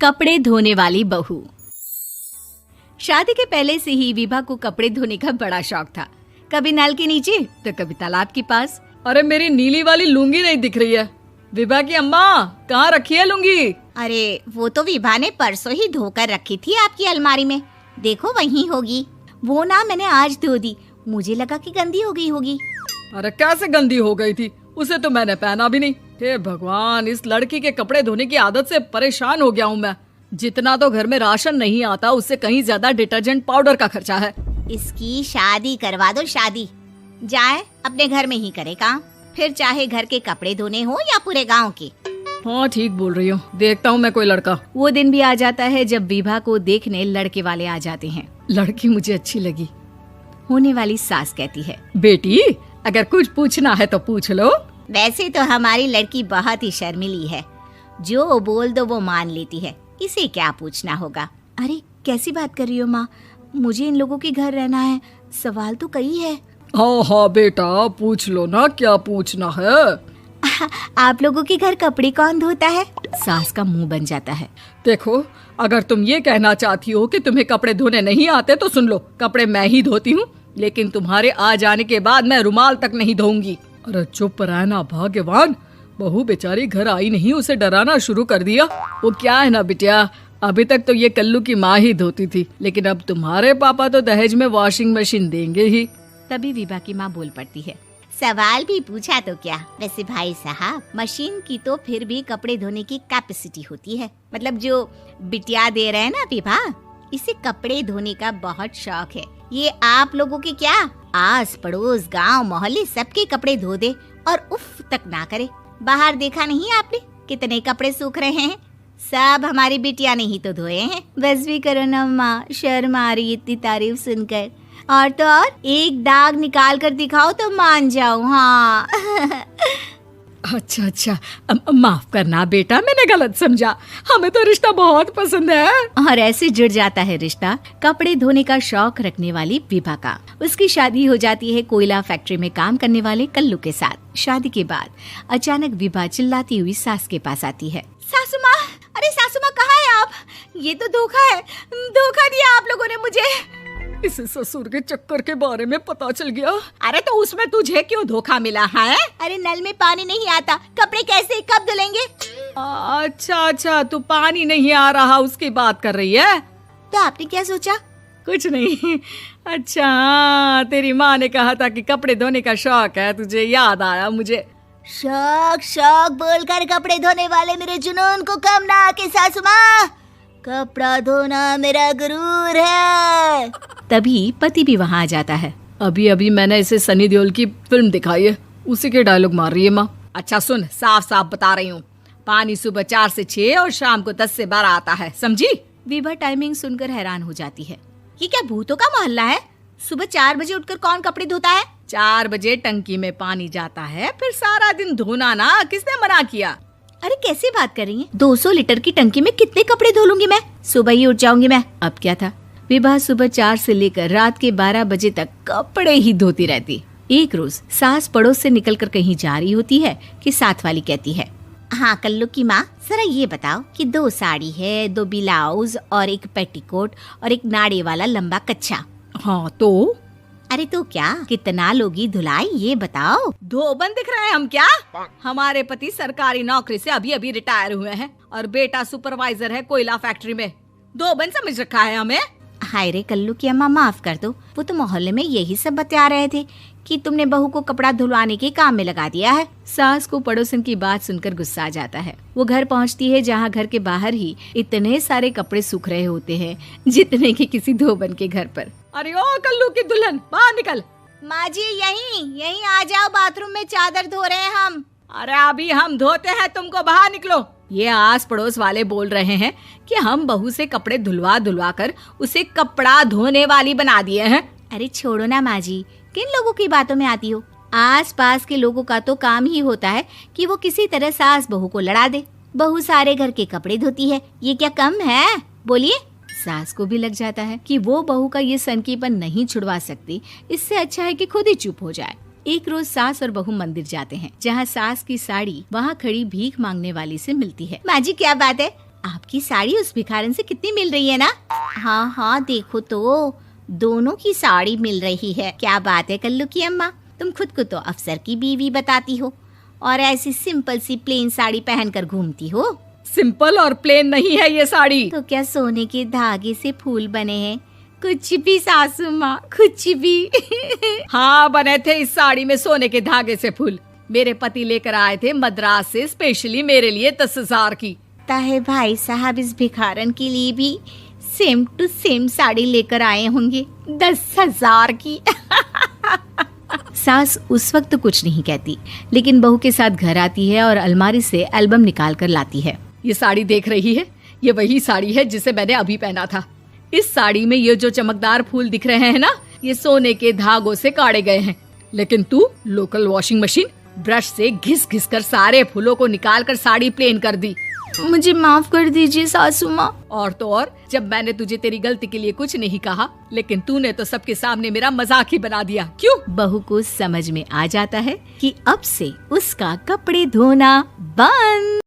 कपड़े धोने वाली बहू। शादी के पहले से ही विभा को कपड़े धोने का बड़ा शौक था। कभी नल के नीचे तो कभी तालाब के पास। अरे मेरी नीली वाली लुंगी नहीं दिख रही है। विभा की अम्मा, कहाँ रखी है लुंगी? अरे वो तो विभा ने परसों ही धोकर रखी थी आपकी अलमारी में, देखो वहीं होगी। वो ना मैंने आज धो दी, मुझे लगा कि गंदी हो गई होगी। अरे कैसे गंदी हो गई थी? उसे तो मैंने पहना भी नहीं। हे भगवान, इस लड़की के कपड़े धोने की आदत से परेशान हो गया हूँ मैं। जितना तो घर में राशन नहीं आता, उससे कहीं ज्यादा डिटर्जेंट पाउडर का खर्चा है। इसकी शादी करवा दो, शादी जाए अपने घर में ही करे काम, फिर चाहे घर के कपड़े धोने हो या पूरे गांव के। हाँ ठीक बोल रही हो, देखता हूँ मैं कोई लड़का। वो दिन भी आ जाता है जब विभा को देखने लड़के वाले आ जाते हैं। लड़की मुझे अच्छी लगी। होने वाली सास कहती है, बेटी अगर कुछ पूछना है तो पूछ लो। वैसे तो हमारी लड़की बहुत ही शर्मीली है, जो बोल दो वो मान लेती है, इसे क्या पूछना होगा। अरे कैसी बात कर रही हो माँ, मुझे इन लोगों के घर रहना है, सवाल तो कई है। हाँ हाँ बेटा, पूछ लो ना, क्या पूछना है। आप लोगों के घर कपड़े कौन धोता है? सास का मुंह बन जाता है। देखो, अगर तुम ये कहना चाहती हो कि तुम्हें कपड़े धोने नहीं आते तो सुन लो, कपड़े मैं ही धोती हूँ, लेकिन तुम्हारे आ जाने के बाद मैं रुमाल तक नहीं धोऊंगी। अरे चुप रहना भाग्यवान, बहू बेचारी घर आई नहीं, उसे डराना शुरू कर दिया। वो क्या है ना बिटिया, अभी तक तो ये कल्लू की माँ ही धोती थी, लेकिन अब तुम्हारे पापा तो दहेज में वॉशिंग मशीन देंगे ही। तभी विभा की माँ बोल पड़ती है, सवाल भी पूछा तो क्या। वैसे भाई साहब, मशीन की तो फिर भी कपड़े धोने की कैपेसिटी होती है। मतलब जो बिटिया दे रहे हैं ना विभा, इसे कपड़े धोने का बहुत शौक है। ये आप लोगों के क्या, आस पड़ोस गांव मोहल्ले सबके कपड़े धो दे और उफ तक ना करे। बाहर देखा नहीं आपने कितने कपड़े सूख रहे हैं? सब हमारी बिटिया ने ही तो धोए हैं। बस भी करो ना माँ, शर्म आ रही इतनी तारीफ सुनकर। और तो और एक दाग निकाल कर दिखाओ तो मान जाऊं। हाँ अच्छा, माफ करना बेटा, मैंने गलत समझा। हमें तो रिश्ता बहुत पसंद है। और ऐसे जुड़ जाता है रिश्ता कपड़े धोने का शौक रखने वाली विभा का। उसकी शादी हो जाती है कोयला फैक्ट्री में काम करने वाले कल्लू के साथ। शादी के बाद अचानक विभा चिल्लाती हुई सास के पास आती है। सासू माँ, अरे सासू माँ कहाँ है आप? ये तो धोखा है, धोखा दिया आप लोगों ने मुझे। इसे ससुर के चक्कर के बारे में पता चल गया। अरे तो उसमें तुझे क्यों धोखा मिला है? अरे नल में पानी नहीं आता, कपड़े कैसे कब धुलेंगे? अच्छा, तू पानी नहीं आ रहा उसकी बात कर रही है। तो आपने क्या सोचा? कुछ नहीं। अच्छा, तेरी माँ ने कहा था कि कपड़े धोने का शौक है तुझे, याद आया मुझे। शौक बोलकर कपड़े धोने वाले मेरे जुनून को कम ना आके सासू माँ, कपड़ा धोना मेरा गुरूर है। तभी पति भी वहाँ आ जाता है। अभी मैंने इसे सनी देओल की फिल्म दिखाई है, उसी के डायलॉग मार रही है माँ। अच्छा सुन, साफ साफ बता रही हूँ, पानी सुबह 4 से 6 और शाम को 10 से 12 आता है, समझी? विभा टाइमिंग सुनकर हैरान हो जाती है। ये क्या भूतों का मोहल्ला है? सुबह 4 बजे उठकर कौन कपड़े धोता है? 4 बजे टंकी में पानी जाता है, फिर सारा दिन धोना ना, किसने मना किया? अरे कैसी बात कर रही हैं? 200 लीटर की टंकी में कितने कपड़े धो लूंगी मैं? सुबह ही उठ जाऊंगी मैं। अब क्या था, विभा सुबह 4 से लेकर रात के 12 बजे तक कपड़े ही धोती रहती। एक रोज सास पड़ोस से निकलकर कहीं जा रही होती है कि साथ वाली कहती है, हाँ कल्लू की माँ, जरा ये बताओ कि 2 साड़ी है, 2 ब्लाउज और एक पेटीकोट और एक नाड़े वाला लंबा कच्छा। हाँ तो? अरे तो क्या, कितना लोगी धुलाई ये बताओ। धोबन दिख रहे हैं हम क्या? हमारे पति सरकारी नौकरी से अभी रिटायर हुए हैं और बेटा सुपरवाइजर है कोयला फैक्ट्री में। धोबन समझ रखा है हमें? हाय रे कल्लू की अम्मा, माफ कर दो, वो तो मोहल्ले में यही सब बता रहे थे कि तुमने बहू को कपड़ा धुलवाने के काम में लगा दिया है। सास को पड़ोसन की बात सुनकर गुस्सा आ जाता है। वो घर पहुंचती है जहां घर के बाहर ही इतने सारे कपड़े सूख रहे होते हैं जितने कि किसी धोबन के घर पर। अरे ओ कल्लू की दुल्हन, बाहर निकल। माँ जी यहीं आ जाओ, बाथरूम में चादर धो रहे हैं हम। अरे अभी हम धोते हैं, तुमको बाहर निकलो। ये आस पड़ोस वाले बोल रहे हैं कि हम बहू से कपड़े धुलवा कर उसे कपड़ा धोने वाली बना दिए हैं। अरे छोड़ो ना माँ जी, किन लोगों की बातों में आती हो? आस पास के लोगों का तो काम ही होता है कि वो किसी तरह सास बहू को लड़ा दे। बहू सारे घर के कपड़े धोती है, ये क्या कम है? बोलिए। सास को भी लग जाता है कि वो बहू का ये सनकीपन नहीं छुड़वा सकती, इससे अच्छा है कि खुद ही चुप हो जाए। एक रोज सास और बहू मंदिर जाते हैं, जहाँ सास की साड़ी वहाँ खड़ी भीख मांगने वाली से मिलती है। माँ जी क्या बात है, आपकी साड़ी उस भिखारन से कितनी मिल रही है ना? हाँ हाँ देखो तो, दोनों की साड़ी मिल रही है। क्या बात है कल्लू की अम्मा, तुम खुद को तो अफसर की बीवी बताती हो और ऐसी सिंपल सी प्लेन साड़ी पहनकर घूमती हो। सिंपल और प्लेन नहीं है ये साड़ी। तो क्या सोने के धागे से फूल बने हैं? कुछ भी सासू माँ, कुछ भी। हाँ बने थे इस साड़ी में सोने के धागे से फूल। मेरे पति लेकर आए थे मद्रास से स्पेशली मेरे लिए 10,000 की। ताहे भाई साहब इस भिखारन के लिए भी सेम टू सेम साड़ी लेकर आए होंगे 10,000 की। सास उस वक्त तो कुछ नहीं कहती, लेकिन बहू के साथ घर आती है और अलमारी से एल्बम निकाल कर लाती है। ये साड़ी देख रही है, ये वही साड़ी है जिसे मैंने अभी पहना था। इस साड़ी में ये जो चमकदार फूल दिख रहे हैं ना, ये सोने के धागों से काढ़े गए हैं। लेकिन तू लोकल वॉशिंग मशीन ब्रश से घिस घिस कर सारे फूलों को निकाल कर साड़ी प्लेन कर दी। मुझे माफ कर दीजिए सासू माँ। और तो और, जब मैंने तुझे तेरी गलती के लिए कुछ नहीं कहा, लेकिन तूने तो सबके सामने मेरा मजाक ही बना दिया। क्यों? बहू को समझ में आ जाता है कि अब से उसका कपड़े धोना बंद।